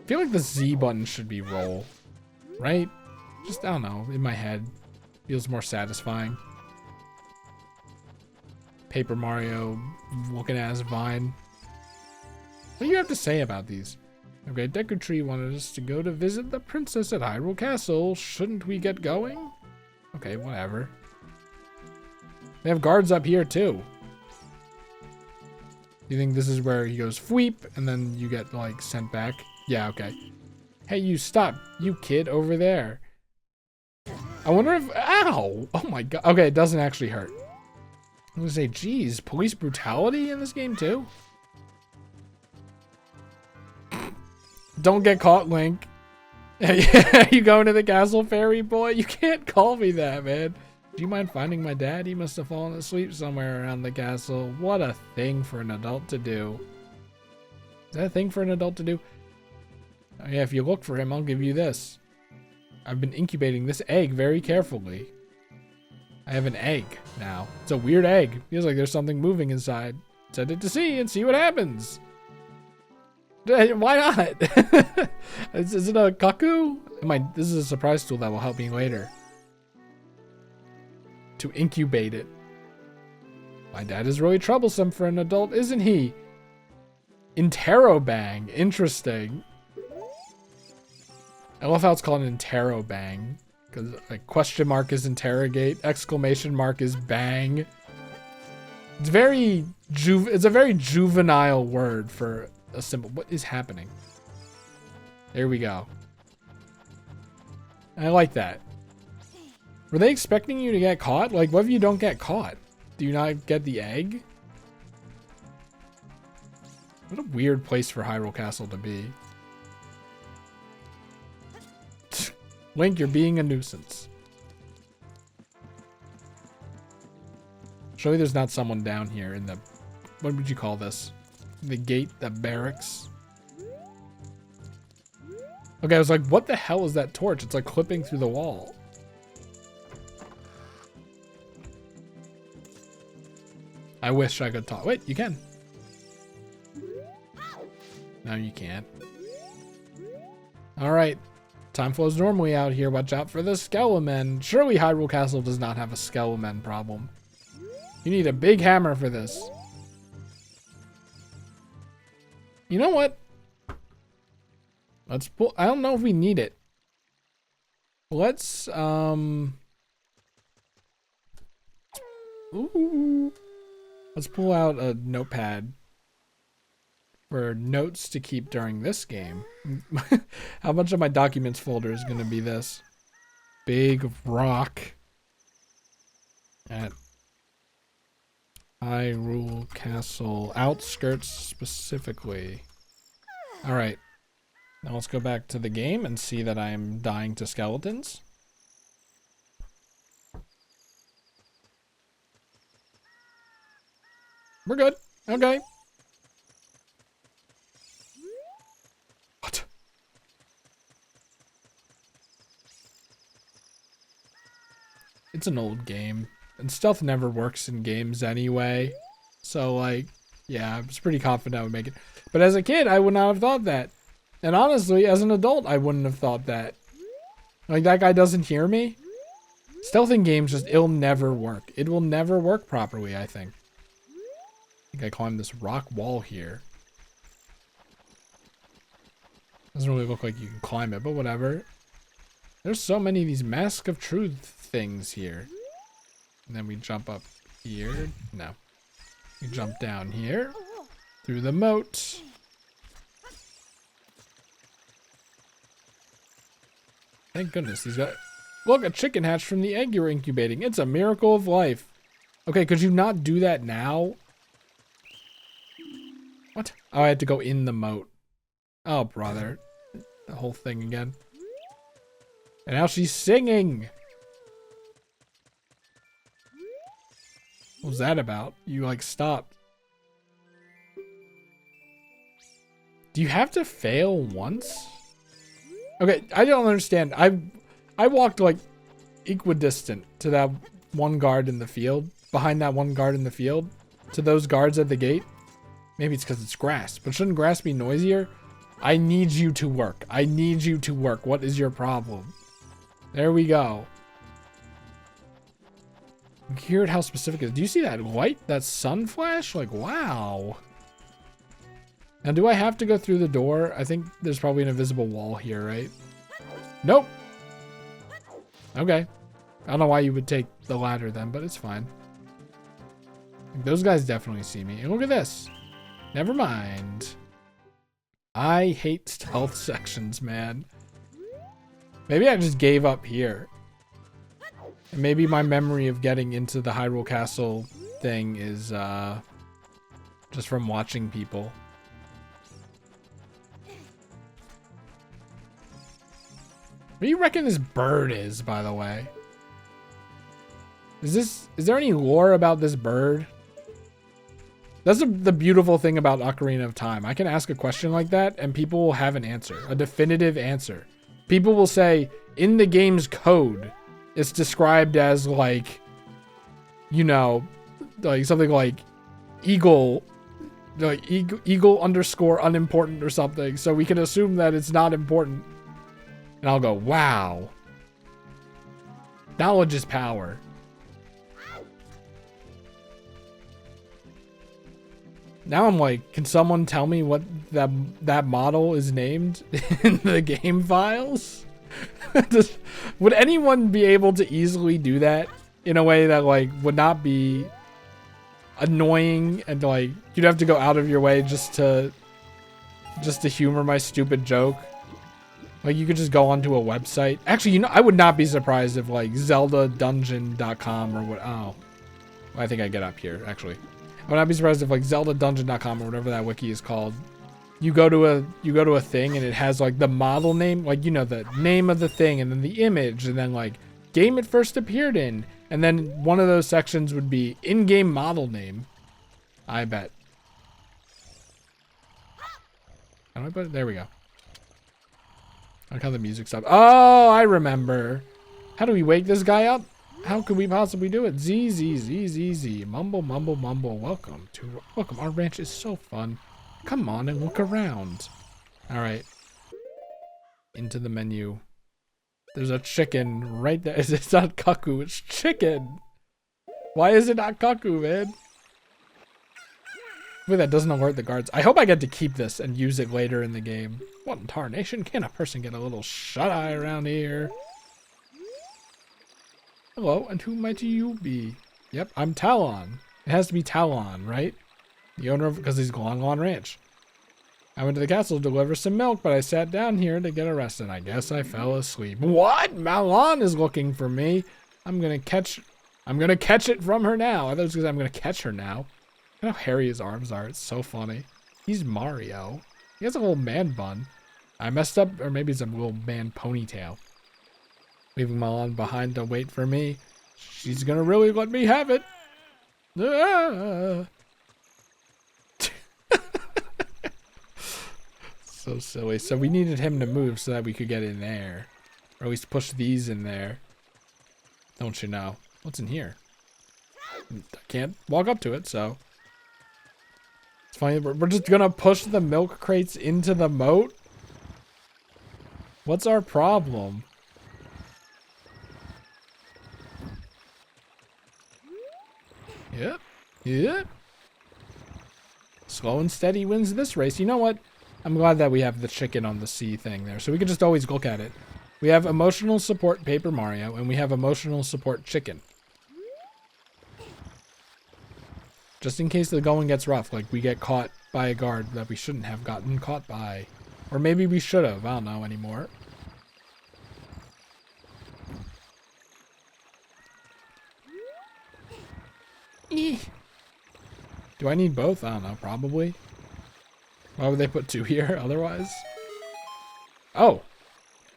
I feel like the Z button should be roll, right? Just, I don't know, in my head. Feels more satisfying. Paper Mario looking at his vine. What do you have to say about these? Okay, Deku Tree wanted us to go to visit the princess at Hyrule Castle. Shouldn't we get going? Okay, whatever. They have guards up here too. You think this is where he goes fweep and then you get like sent back? Yeah, okay. Hey, you stop, you kid over there. I wonder if, ow! Oh my god. Okay, it doesn't actually hurt. I'm gonna say, geez, police brutality in this game too? Don't get caught, Link. You going to the castle, fairy boy? You can't call me that, man. Do you mind finding my dad? He must have fallen asleep somewhere around the castle. What a thing for an adult to do. Is that a thing for an adult to do? Oh, yeah, if you look for him, I'll give you this. I've been incubating this egg very carefully. I have an egg now. It's a weird egg. Feels like there's something moving inside. Send it to sea and see what happens. Why not? Is it a cuckoo? This is a surprise tool that will help me later. To incubate it. My dad is really troublesome for an adult, isn't he? Interrobang. Interesting. I love how it's called an interrobang. Because like question mark is interrogate, exclamation mark is bang. It's a very juvenile word for a symbol. What is happening? There we go. I like that. Were they expecting you to get caught? Like, what if you don't get caught? Do you not get the egg? What a weird place for Hyrule Castle to be. Link, you're being a nuisance. Surely there's not someone down here in the... What would you call this? The gate, the barracks? Okay, I was like, what the hell is that torch? It's like clipping through the wall. I wish I could talk. Wait, you can. No, you can't. Alright. Time flows normally out here. Watch out for the Skelemen. Surely Hyrule Castle does not have a Skelemen problem. You need a big hammer for this. You know what? Let's pull. I don't know if we need it. Let's ooh. Let's pull out a notepad for notes to keep during this game. How much of my documents folder is going to be this? Big rock at Hyrule Castle outskirts specifically. All right. Now let's go back to the game and see that I'm dying to skeletons. We're good. Okay. What? It's an old game. And stealth never works in games anyway. So, like, yeah, I was pretty confident I would make it. But as a kid, I would not have thought that. And honestly, as an adult, I wouldn't have thought that. Like, that guy doesn't hear me? Stealth in games just, it'll never work. It will never work properly, I think. I think I climbed this rock wall here. Doesn't really look like you can climb it, but whatever. There's so many of these Mask of Truth things here. And then we jump up here. No. We jump down here. Through the moat. Thank goodness he's got... Look, a chicken hatched from the egg you're incubating. It's a miracle of life. Okay, could you not do that now? What? Oh, I had to go in the moat. Oh, brother. The whole thing again. And now she's singing. What was that about? You, like, stopped. Do you have to fail once? Okay, I don't understand. I walked, like, equidistant to that one guard in the field. Behind that one guard in the field. To those guards at the gate. Maybe it's because it's grass. But shouldn't grass be noisier? I need you to work. I need you to work. What is your problem? There we go. I'm curious how specific it is. Do you see that light? That sun flash? Like, wow. Now, do I have to go through the door? I think there's probably an invisible wall here, right? Nope. Okay. I don't know why you would take the ladder then, but it's fine. Those guys definitely see me. And look at this. Never mind. I hate stealth sections, man. Maybe I just gave up here. And maybe my memory of getting into the Hyrule Castle thing is just from watching people. What do you reckon this bird is, by the way? Is there any lore about this bird? That's the beautiful thing about Ocarina of Time. I can ask a question like that and people will have an answer, a definitive answer. People will say, in the game's code, it's described as like, you know, like something like eagle underscore unimportant or something. So we can assume that it's not important. And I'll go, wow. Knowledge is power. Now I'm like, can someone tell me what that model is named in the game files? Would anyone be able to easily do that in a way that like would not be annoying and like you'd have to go out of your way just to humor my stupid joke? Like you could just go onto a website. Actually, you know, I would not be surprised if like zeldadungeon.com or what. Oh, I think I get up here actually. I would not be surprised if like zeldadungeon.com or whatever that wiki is called. You go to a thing and it has like the model name, like, you know, the name of the thing and then the image and then like game it first appeared in. And then one of those sections would be in-game model name. I bet. How do I put it? There we go. I like how the music stopped. Oh, I remember. How do we wake this guy up? How could we possibly do it? Z, Z, Z, Z, Z. Mumble, mumble, mumble. Welcome. Our ranch is so fun. Come on and look around. All right. Into the menu. There's a chicken right there. It's not cuckoo, it's chicken. Why is it not cuckoo, man? Wait, that doesn't alert the guards. I hope I get to keep this and use it later in the game. What in tarnation? Can a person get a little shut-eye around here? Hello, and who might you be? Yep, I'm Talon. It has to be Talon, right? The owner of, because he's Glonglon Ranch. I went to the castle to deliver some milk, but I sat down here to get a rest, and I guess I fell asleep. What? Malon is looking for me. I'm gonna catch it from her now. I thought it was because I'm gonna catch her now. Look how hairy his arms are. It's so funny. He's Mario. He has a little man bun. I messed up, or maybe it's a little man ponytail. Leaving Malon behind to wait for me. She's gonna really let me have it. Ah. So silly. So we needed him to move so that we could get in there. Or at least push these in there. Don't you know? What's in here? I can't walk up to it, so. It's funny. We're just gonna push the milk crates into the moat? What's our problem? Yep. Yep. Slow and steady wins this race. You know what? I'm glad that we have the chicken on the sea thing there, so we can just always look at it. We have emotional support Paper Mario, and we have emotional support chicken. Just in case the going gets rough, like we get caught by a guard that we shouldn't have gotten caught by. Or maybe we should have. I don't know anymore. Do I need both? I don't know. Probably. Why would they put two here otherwise? Oh.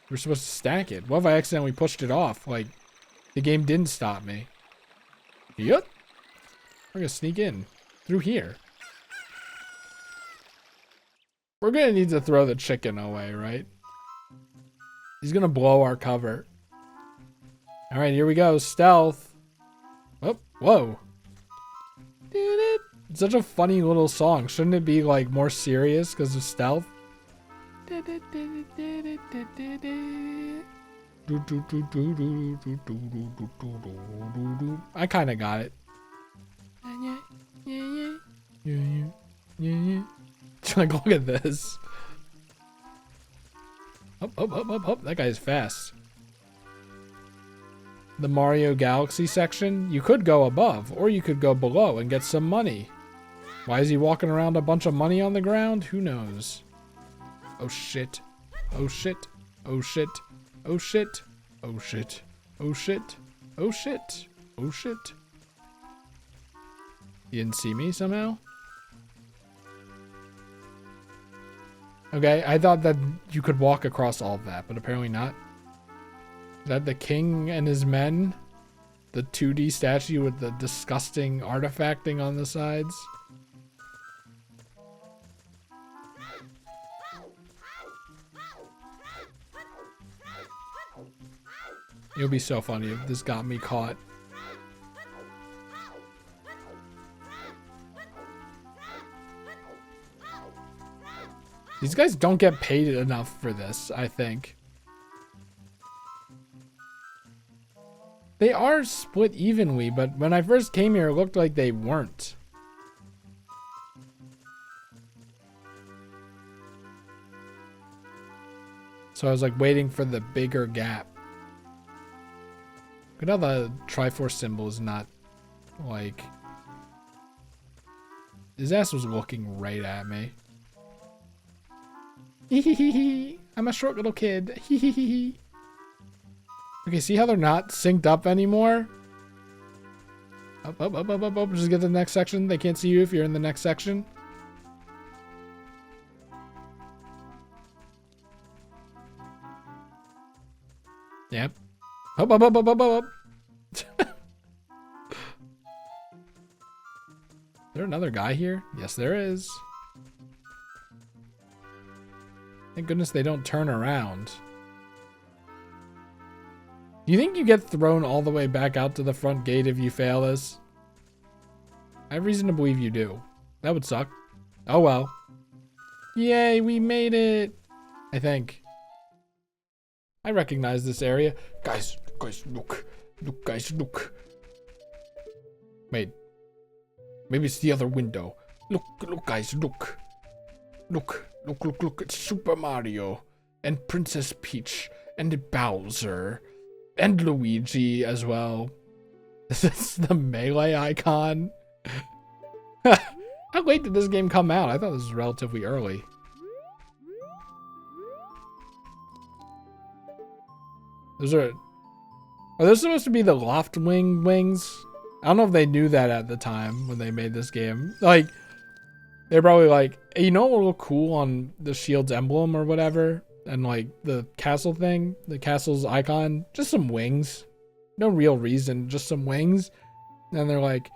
We're supposed to stack it. What if I accidentally pushed it off? Like, the game didn't stop me. Yep. We're gonna sneak in. Through here. We're gonna need to throw the chicken away, right? He's gonna blow our cover. Alright, here we go. Stealth. Oh, whoa. It's such a funny little song. Shouldn't it be like more serious because of stealth? I kind of got it. Like, look at this. Up. That guy's fast. The Mario Galaxy section, you could go above, or you could go below and get some money. Why is he walking around a bunch of money on the ground? Who knows? Oh shit. Oh shit. Oh shit. Oh shit. Oh shit. Oh shit. Oh shit. Oh shit. You didn't see me somehow? Okay, I thought that you could walk across all of that, but apparently not. Is that the king and his men? The 2D statue with the disgusting artifacting on the sides? It would be so funny if this got me caught. These guys don't get paid enough for this, I think. They are split evenly, but when I first came here, it looked like they weren't. So I was like waiting for the bigger gap. Look at how the Triforce symbol is not like... His ass was looking right at me. I'm a short little kid. Okay, see how they're not synced up anymore? Up. Just get to the next section. They can't see you if you're in the next section. Yep. Up. Is there another guy here? Yes, there is. Thank goodness they don't turn around. Do you think you get thrown all the way back out to the front gate if you fail this? I have reason to believe you do. That would suck. Oh well. Yay, we made it. I think. I recognize this area. Guys, look. Look. Wait. Maybe it's the other window. Look, guys, look. Look, it's Super Mario. And Princess Peach. And Bowser. And Luigi as well. This is the melee icon. How late did this game come out? I thought this was relatively early. Are those supposed to be the loft wings? I don't know if they knew that at the time when they made this game. Like, they're probably like, hey, you know what will look cool on the shield's emblem or whatever? And like the castle thing, the castle's icon, just some wings. No real reason, just some wings. And they're like,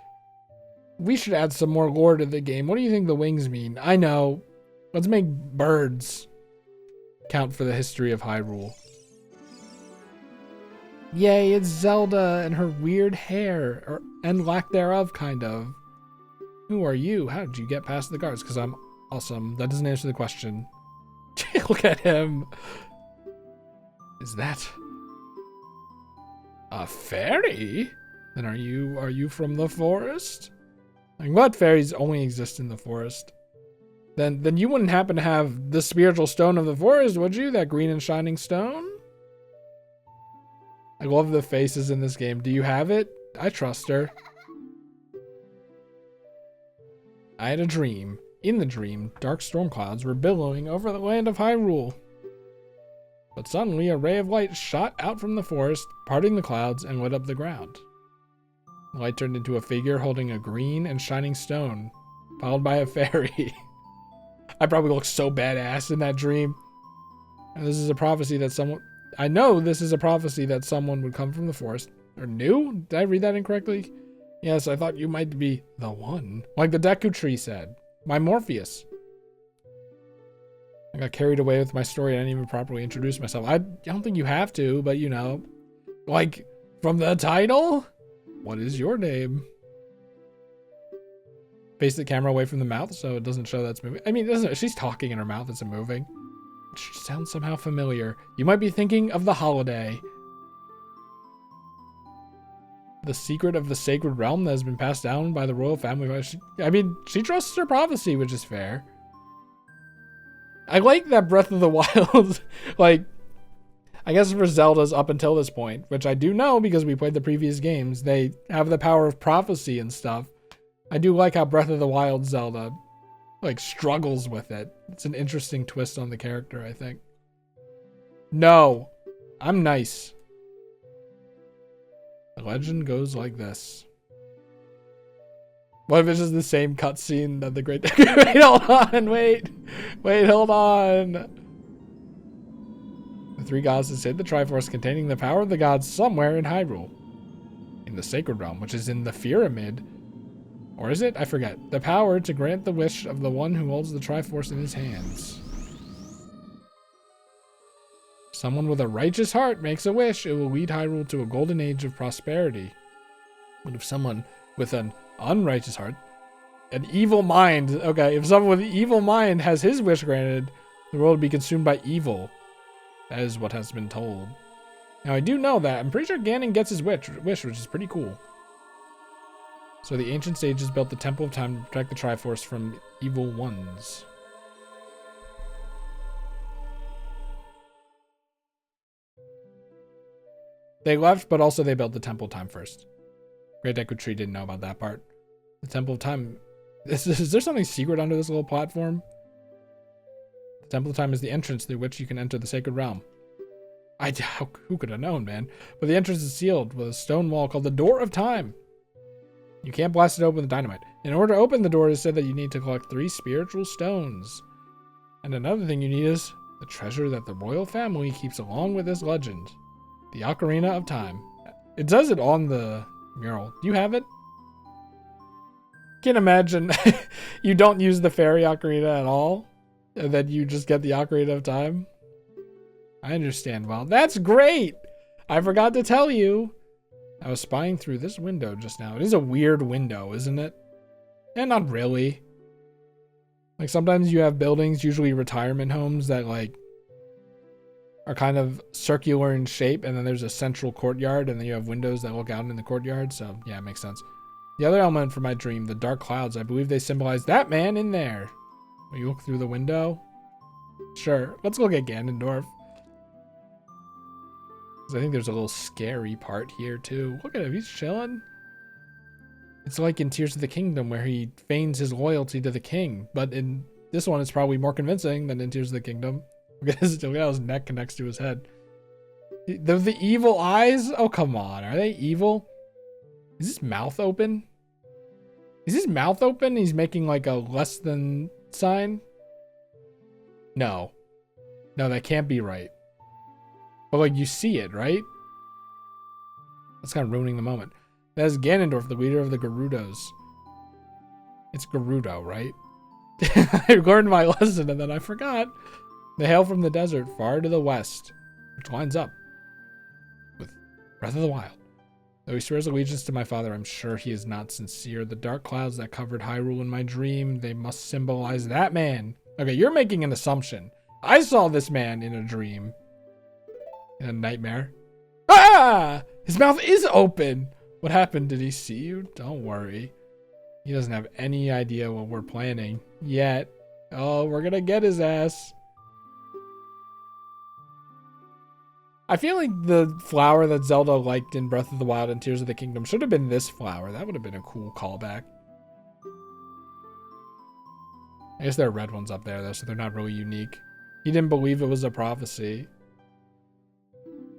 we should add some more lore to the game. What do you think the wings mean? I know. Let's make birds count for the history of Hyrule. Yay, it's Zelda and her weird hair, and lack thereof, kind of. Who are you? How did you get past the guards? Because I'm awesome. That doesn't answer the question. Look at him. Is that a fairy? Then are you from the forest? Like, what fairies only exist in the forest? Then you wouldn't happen to have the spiritual stone of the forest, would you? That green and shining stone? I love the faces in this game. Do you have it? I trust her. I had a dream. In the dream, dark storm clouds were billowing over the land of Hyrule. But suddenly, a ray of light shot out from the forest, parting the clouds, and lit up the ground. The light turned into a figure holding a green and shining stone, followed by a fairy. I probably looked so badass in that dream. And this is a prophecy that someone... I know this is a prophecy that someone would come from the forest. Or new? Did I read that incorrectly? Yes, I thought you might be the one. Like the Deku Tree said. My Morpheus. I got carried away with my story. I didn't even properly introduce myself. I don't think you have to, but you know. Like, from the title? What is your name? Face the camera away from the mouth so it doesn't show that's moving. I mean, it doesn't, she's talking and her mouth isn't moving. which sounds somehow familiar. You might be thinking of the holiday. The secret of the sacred realm that has been passed down by the royal family. She trusts her prophecy, which is fair. I like that Breath of the Wild, like, I guess for Zelda's up until this point, which I do know because we played the previous games, they have the power of prophecy and stuff. I do like how Breath of the Wild Zelda, like, struggles with it. It's an interesting twist on the character, I think. No, I'm nice. The legend goes like this. What if it's just the same cutscene that the Great... Wait, hold on, wait, hold on. The three gods that saved the Triforce containing the power of the gods somewhere in Hyrule. In the Sacred Realm, which is in the Pyramid. Or is it? I forget. The power to grant the wish of the one who holds the Triforce in his hands. Someone with a righteous heart makes a wish, it will lead Hyrule to a golden age of prosperity. But if someone with an unrighteous heart, an evil mind, okay, if someone with an evil mind has his wish granted, the world will be consumed by evil. That is what has been told. Now I do know that. I'm pretty sure Ganon gets his wish, which is pretty cool. So the ancient sages built the Temple of Time to protect the Triforce from evil ones. They left, but also they built the Temple of Time first. Great Deku Tree didn't know about that part. The Temple of Time... Is there something secret under this little platform? The Temple of Time is the entrance through which you can enter the Sacred Realm. Who could have known, man? But the entrance is sealed with a stone wall called the Door of Time. You can't blast it open with dynamite. In order to open the door, it is said that you need to collect 3 spiritual stones. And another thing you need is the treasure that the royal family keeps along with this legend. The Ocarina of Time. It does it on the mural. Do you have it? Can't imagine you don't use the fairy ocarina at all, and then you just get the Ocarina of Time. I understand. Well, that's great. I forgot to tell you. I was spying through this window just now. It is a weird window, isn't it? And not really. Like sometimes you have buildings, usually retirement homes, that like are kind of circular in shape, and then there's a central courtyard, and then you have windows that look out in the courtyard. So yeah, it makes sense. The other element for my dream, the dark clouds, I believe they symbolize that man in there. Will you look through the window? Sure. Let's look at Ganondorf. I think there's a little scary part here too. Look at him, he's chilling. It's like in Tears of the Kingdom where he feigns his loyalty to the king, but in this one it's probably more convincing than in Tears of the Kingdom. Look at his neck connects to his head. The evil eyes? Oh, come on. Are they evil? Is his mouth open? Is his mouth open? He's making like a less than sign? No. No, that can't be right. But like you see it, right? That's kind of ruining the moment. That's Ganondorf, the leader of the Gerudos. It's Gerudo, right? I learned my lesson and then I forgot. They hail from the desert far to the west, which lines up with Breath of the Wild. Though he swears allegiance to my father, I'm sure he is not sincere. The dark clouds that covered Hyrule in my dream, they must symbolize that man. Okay, you're making an assumption. I saw this man in a dream. In a nightmare. Ah! His mouth is open! What happened? Did he see you? Don't worry. He doesn't have any idea what we're planning yet. Oh, we're gonna get his ass. I feel like the flower that Zelda liked in Breath of the Wild and Tears of the Kingdom should have been this flower. That would have been a cool callback. I guess there are red ones up there though, so they're not really unique. He didn't believe it was a prophecy.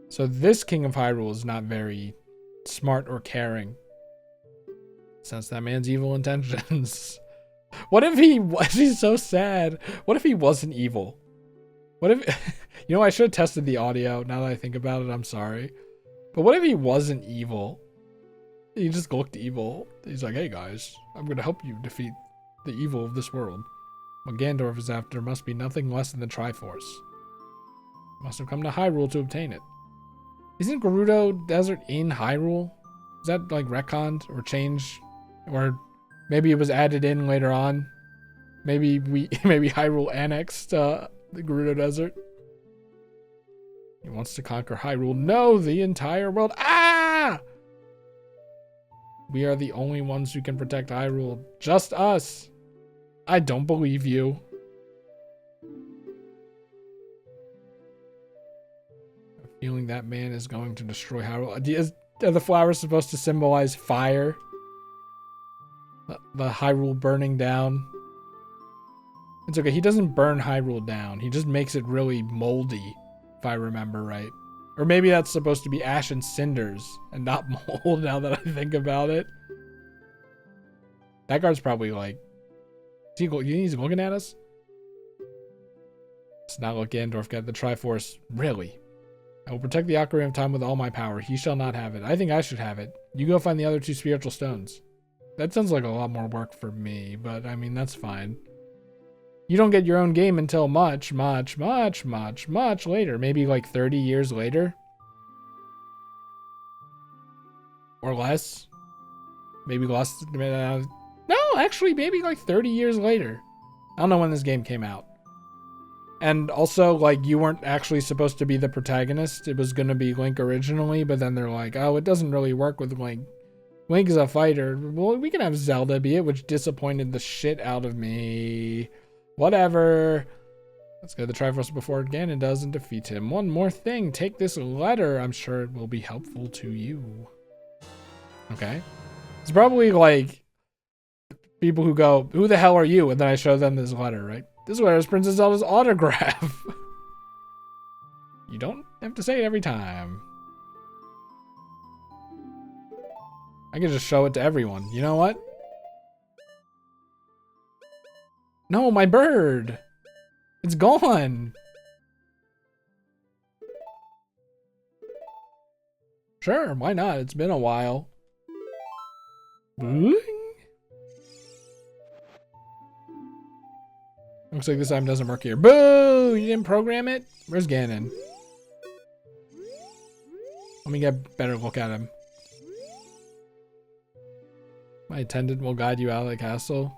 So this King of Hyrule is not very smart or caring. Sense that man's evil intentions. What if he was... He's so sad. What if he wasn't evil? What if... You know, I should have tested the audio. Now that I think about it, I'm sorry. But what if he wasn't evil? He just looked evil. He's like, hey guys, I'm going to help you defeat the evil of this world. What Ganondorf is after must be nothing less than the Triforce. He must have come to Hyrule to obtain it. Isn't Gerudo Desert in Hyrule? Is that like retconned or changed? Or maybe it was added in later on? Maybe Hyrule annexed the Gerudo Desert? wants to conquer Hyrule. No, the entire world. Ah! We are the only ones who can protect Hyrule. Just us. I don't believe you. I'm feeling that man is going to destroy Hyrule. Are the flowers supposed to symbolize fire? The Hyrule burning down? It's okay. He doesn't burn Hyrule down. He just makes it really moldy, if I remember right. Or maybe that's supposed to be ash and cinders and not mold, now that I think about it. That guard's probably like... He's looking at us? Let's not look Ganondorf get the Triforce. Really? I will protect the Ocarina of Time with all my power. He shall not have it. I think I should have it. You go find the other 2 spiritual stones. That sounds like a lot more work for me, but I mean, that's fine. You don't get your own game until much later. Maybe like 30 years later? Or less? Maybe less. No, actually, maybe like 30 years later. I don't know when this game came out. And also, like, you weren't actually supposed to be the protagonist. It was going to be Link originally, but then they're like, oh, it doesn't really work with Link. Link is a fighter. Well, we can have Zelda be it, which disappointed the shit out of me. Whatever. Let's go to the Triforce before Ganon does and defeat him. One more thing. Take this letter. I'm sure it will be helpful to you. Okay. It's probably like people who go, who the hell are you? And then I show them this letter, right? This letter is Princess Zelda's autograph. You don't have to say it every time. I can just show it to everyone. You know what? No, my bird. It's gone. Sure, why not? It's been a while. Bling. Looks like this time doesn't work here. Boo! You didn't program it? Where's Ganon? Let me get a better look at him. My attendant will guide you out of the castle.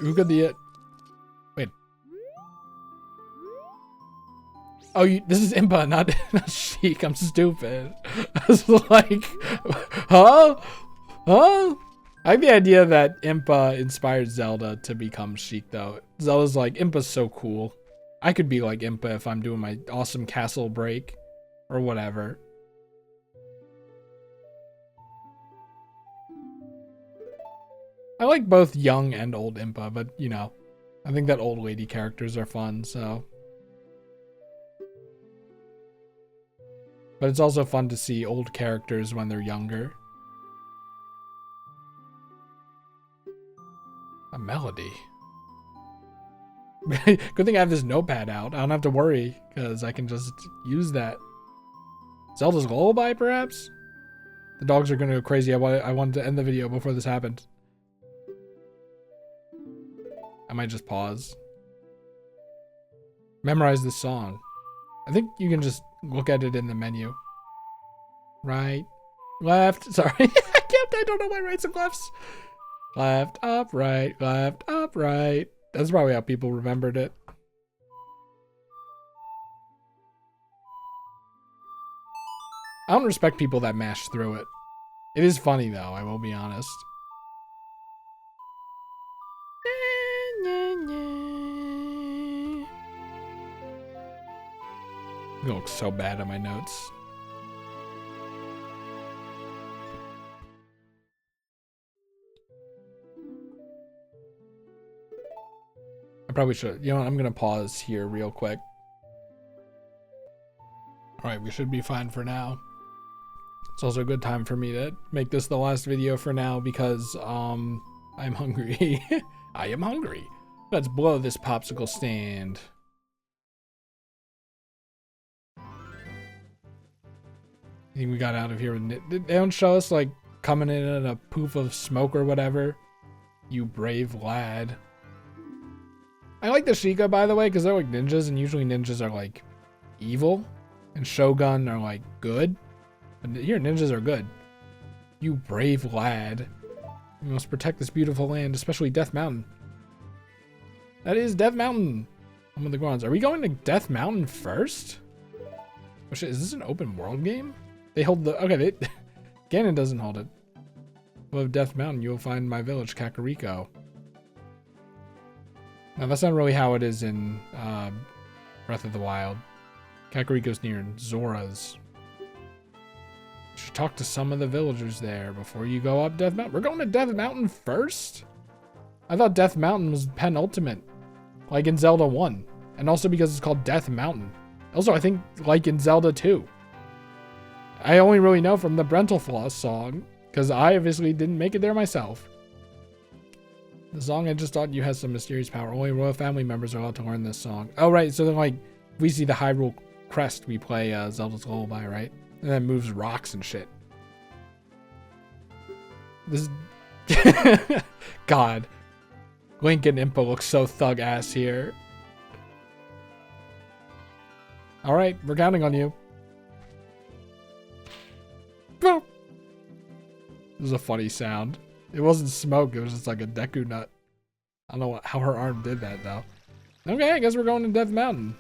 Wait. Oh, this is Impa, not Sheik. I'm stupid. I was like, huh? Huh? I like the idea that Impa inspired Zelda to become Sheik, though. Zelda's like, Impa's so cool. I could be like Impa if I'm doing my awesome castle break or whatever. I like both young and old Impa, but, you know, I think that old lady characters are fun, so. But it's also fun to see old characters when they're younger. A melody. Good thing I have this notepad out. I don't have to worry, because I can just use that. Zelda's Lullaby, perhaps? The dogs are going to go crazy. I wanted to end the video before this happened. I might just pause. Memorize this song. I think you can just look at it in the menu. Right, left, sorry. I don't know my rights and lefts. Left, up, right, left, up, right. That's probably how people remembered it. I don't respect people that mash through it. It is funny though, I will be honest. It looks so bad on my notes. I probably should. You know what? I'm going to pause here real quick. Alright, we should be fine for now. It's also a good time for me to make this the last video for now because, I'm hungry. I am hungry. Let's blow this popsicle stand. I think we got out of here with it. They don't show us like coming in at a poof of smoke or whatever. You brave lad. I like the Sheikah, by the way, because they're like ninjas, and usually ninjas are like evil, and Shogun are like good. But here, ninjas are good. You brave lad. You must protect this beautiful land, especially Death Mountain. That is Death Mountain. Home of the Gorons. Are we going to Death Mountain first? Oh shit, is this an open world game? They hold the, okay, Ganon doesn't hold it. Above Death Mountain, you will find my village, Kakariko. Now, that's not really how it is in Breath of the Wild. Kakariko's near Zora's. You should talk to some of the villagers there before you go up Death Mountain. We're going to Death Mountain first? I thought Death Mountain was penultimate, like in Zelda 1. And also because it's called Death Mountain. Also, I think like in Zelda 2. I only really know from the Brentalfloss song, because I obviously didn't make it there myself. The song I just thought you had some mysterious power. Only royal family members are allowed to learn this song. Oh, right. So then, like, if we see the Hyrule crest, we play Zelda's Lullaby, right? And then moves rocks and shit. This is... God. Link and Impa look so thug ass here. Alright, we're counting on you. This is a funny sound. It wasn't smoke, it was just like a Deku nut. I don't know how her arm did that though. Okay, I guess we're going to Death Mountain.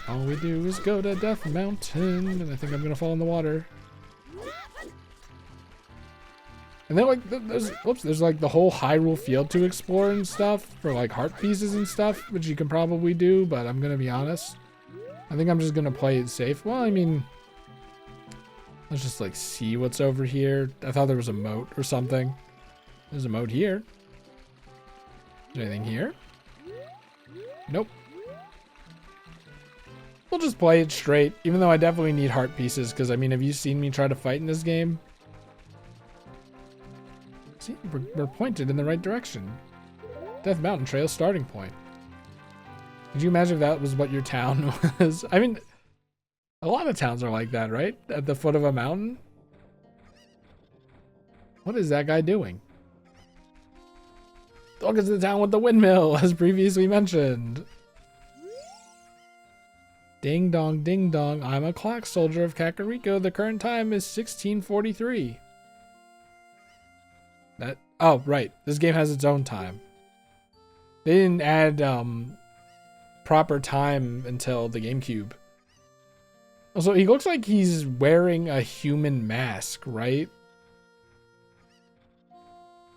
All we do is go to Death Mountain, and I think I'm gonna fall in the water. And then like there's like the whole Hyrule field to explore and stuff for like heart pieces and stuff, which you can probably do, but I'm gonna be honest. I think I'm just gonna play it safe. Well, I mean, let's just like see what's over here. I thought there was a moat or something. There's a moat here. Is there anything here? Nope. We'll just play it straight, even though I definitely need heart pieces, because I mean, have you seen me try to fight in this game? See, we're pointed in the right direction. Death Mountain Trail starting point. Could you imagine if that was what your town was? I mean, a lot of towns are like that, right? At the foot of a mountain. What is that guy doing? Welcome to the town with the windmill, as previously mentioned. Ding dong, ding dong. I'm a clock soldier of Kakariko. The current time is 1643. That, oh, right. This game has its own time. They didn't add proper time until the GameCube. Also, he looks like he's wearing a human mask, right?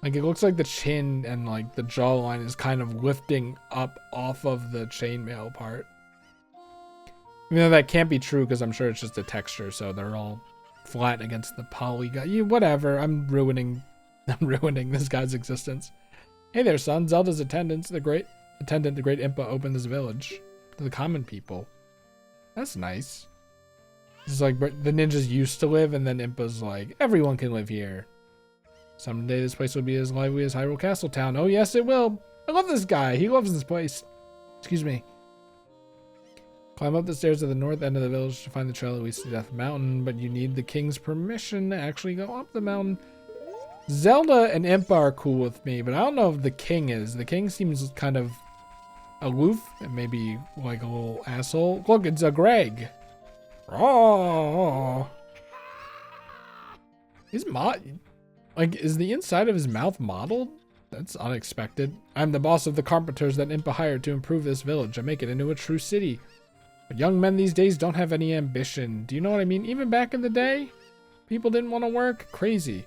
Like, it looks like the chin and, like, the jawline is kind of lifting up off of the chainmail part. Even though that can't be true, because I'm sure it's just a texture, so they're all flat against the polygon. Whatever, I'm ruining this guy's existence. Hey there, son. Zelda's the great Impa opened this village to the common people. That's nice. It's like the ninjas used to live, and then Impa's like, everyone can live here. Someday this place will be as lively as Hyrule Castle Town. Oh yes, it will. I love this guy. He loves this place. Excuse me. Climb up the stairs to the north end of the village to find the trail that leads to Death Mountain, but you need the king's permission to actually go up the mountain. Zelda and Impa are cool with me, but I don't know if the king is. The king seems kind of aloof and maybe like a little asshole. Look, it's a Greg. Oh, is the inside of his mouth modeled? That's unexpected. I'm the boss of the carpenters that Impa hired to improve this village and make it into a true city. But young men these days don't have any ambition. Do you know what I mean? Even back in the day, people didn't want to work. Crazy.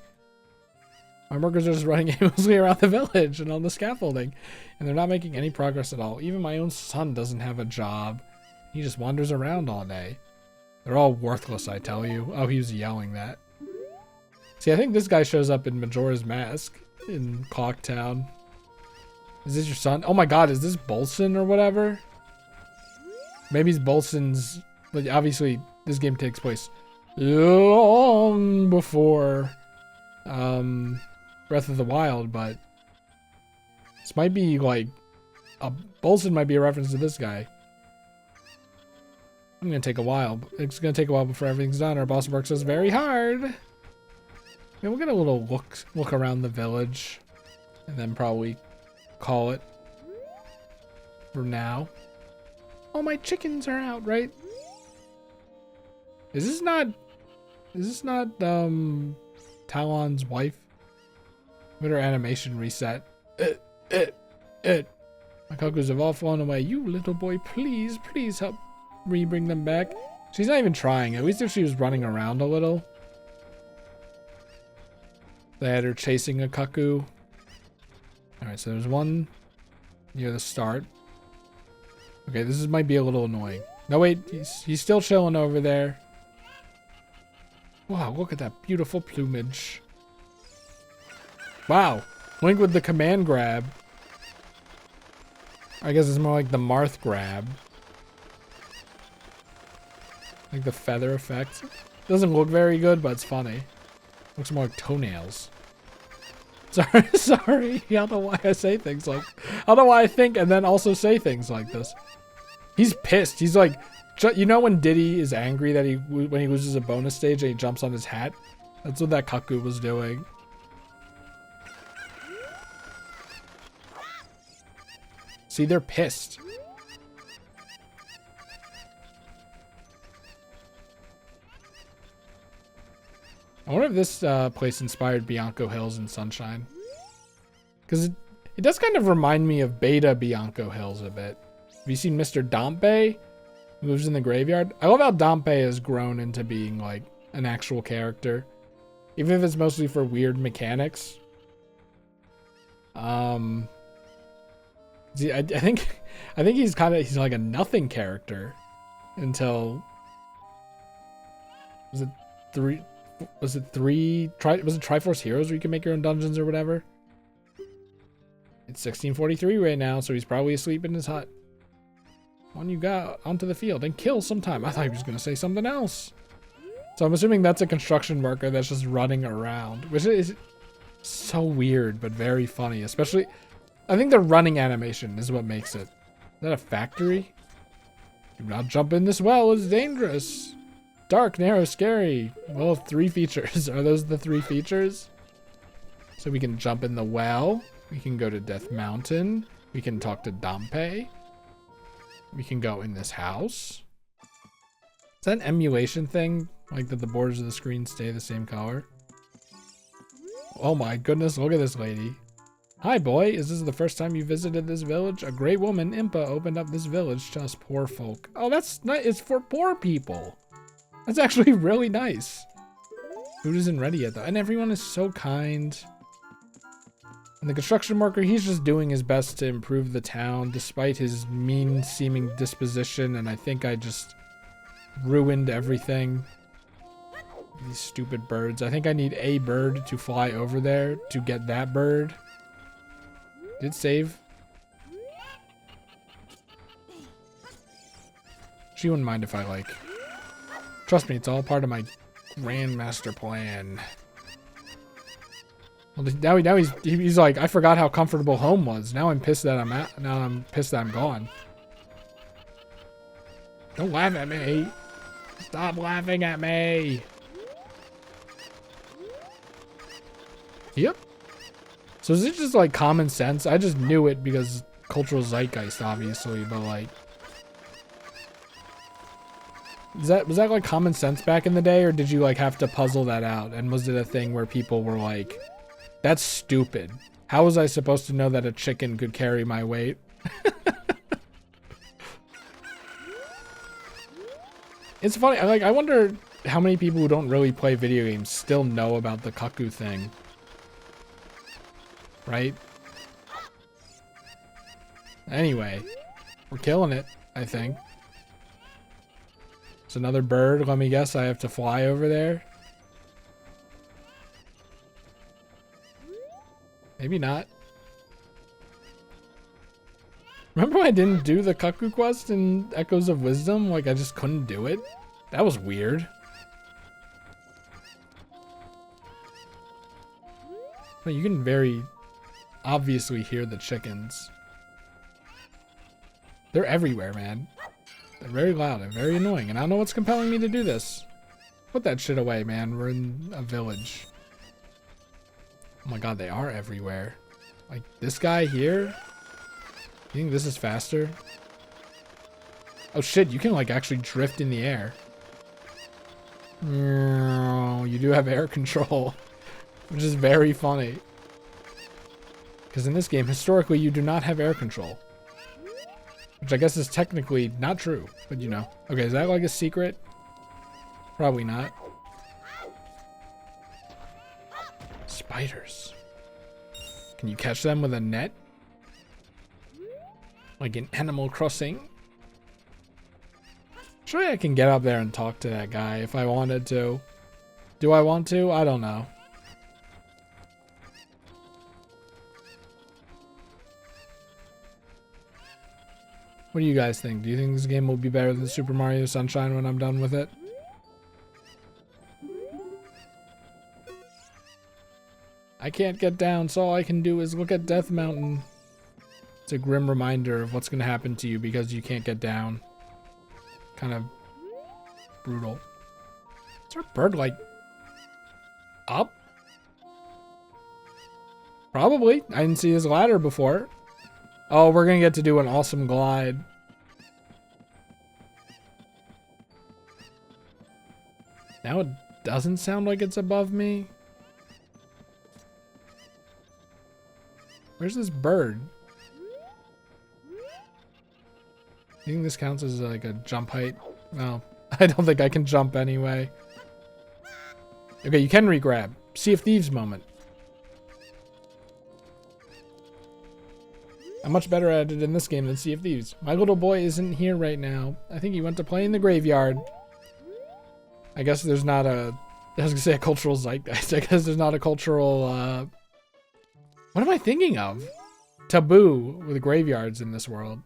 My workers are just running aimlessly around the village and on the scaffolding, and they're not making any progress at all. Even my own son doesn't have a job. He just wanders around all day. They're all worthless, I tell you. Oh, he was yelling that. See, I think this guy shows up in Majora's Mask in Clocktown. Is this your son? Oh my god, is this Bolson or whatever? Maybe it's Bolson's, but obviously this game takes place long before Breath of the Wild, but this might be like Bolson might be a reference to this guy. I'm gonna take a while. It's gonna take a while before everything's done. Our boss works us very hard. Yeah, we'll get a little look around the village, and then probably call it for now. Oh, my chickens are out, right? Is this not Talon's wife? Let her animation reset. My cuckoos have all flown away. You little boy, please help re-bring them back. She's not even trying. At least if she was running around a little. They had her chasing a cuckoo. Alright, so there's one near the start. Okay, this might be a little annoying. No, wait. He's still chilling over there. Wow, look at that beautiful plumage. Wow. Link with the command grab. I guess it's more like the Marth grab. Like the feather effect. Doesn't look very good, but it's funny. Looks more like toenails. Sorry. I don't know why I say things like... I don't know why I think and then also say things like this. He's pissed. He's like... You know when Diddy is angry that when he loses a bonus stage and he jumps on his hat? That's what that cuckoo was doing. See, they're pissed. I wonder if this place inspired Bianco Hills and Sunshine. Because it does kind of remind me of Beta Bianco Hills a bit. Have you seen Mr. Dompe? Who lives in the graveyard? I love how Dompe has grown into being like an actual character. Even if it's mostly for weird mechanics. I think he's like a nothing character until was it Triforce Heroes where you can make your own dungeons or whatever? It's 1643 right now, so he's probably asleep in his hut. When you got onto the field and kill sometime. I thought he was gonna say something else. So I'm assuming that's a construction worker that's just running around, which is so weird but very funny, especially I think the running animation is what makes it. Is that a factory? Do not jump in this well, it's dangerous. Dark, narrow, scary. Well, 3 features. Are those the 3 features? So we can jump in the well. We can go to Death Mountain. We can talk to Dompe. We can go in this house. Is that an emulation thing? Like that the borders of the screen stay the same color? Oh my goodness, look at this lady. Hi boy, is this the first time you visited this village? A great woman, Impa, opened up this village to us poor folk. Oh, that's nice. It's for poor people. That's actually really nice. Food isn't ready yet though. And everyone is so kind. And the construction worker, he's just doing his best to improve the town despite his mean seeming disposition. And I think I just ruined everything. These stupid birds. I think I need a bird to fly over there to get that bird. Did save. She wouldn't mind if I like. Trust me, it's all part of my grandmaster plan. Well, now he's like, I forgot how comfortable home was. Now I'm pissed that I'm pissed that I'm gone. Don't laugh at me. Stop laughing at me. Yep. So is it just like common sense? I just knew it because cultural zeitgeist, obviously, but like, was that like common sense back in the day, or did you like have to puzzle that out? And was it a thing where people were like, "That's stupid. How was I supposed to know that a chicken could carry my weight?" It's funny. I wonder how many people who don't really play video games still know about the cuckoo thing. Right? Anyway, we're killing it, I think. It's another bird. Let me guess, I have to fly over there. Maybe not. Remember when I didn't do the cuckoo quest in Echoes of Wisdom? Like, I just couldn't do it? That was weird. But you can very obviously hear the chickens. They're everywhere, man. They're very loud and very annoying, and I don't know what's compelling me to do this. Put that shit away, man. We're in a village. Oh my god, they are everywhere. Like, this guy here? You think this is faster? Oh shit, you can like actually drift in the air. You do have air control, which is very funny. Because in this game, historically, you do not have air control. Which I guess is technically not true, but you know. Okay, is that like a secret? Probably not. Spiders. Can you catch them with a net? Like in Animal Crossing? Surely I can get up there and talk to that guy if I wanted to. Do I want to? I don't know. What do you guys think? Do you think this game will be better than Super Mario Sunshine when I'm done with it? I can't get down, so all I can do is look at Death Mountain. It's a grim reminder of what's going to happen to you because you can't get down. Kind of brutal. Is our bird, like, up? Probably. I didn't see his ladder before. Oh, we're going to get to do an awesome glide. Now it doesn't sound like it's above me. Where's this bird? You think this counts as like a jump height? No, I don't think I can jump anyway. Okay, you can re-grab. Sea of Thieves moment. I'm much better at it in this game than Sea of Thieves. My little boy isn't here right now. I think he went to play in the graveyard. I guess there's not a... I was gonna say a cultural zeitgeist. I guess there's not a cultural... what am I thinking of? Taboo with graveyards in this world.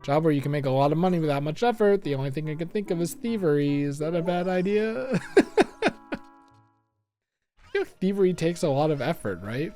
Job where you can make a lot of money without much effort. The only thing I can think of is thievery. Is that a bad idea? I feel like thievery takes a lot of effort, right?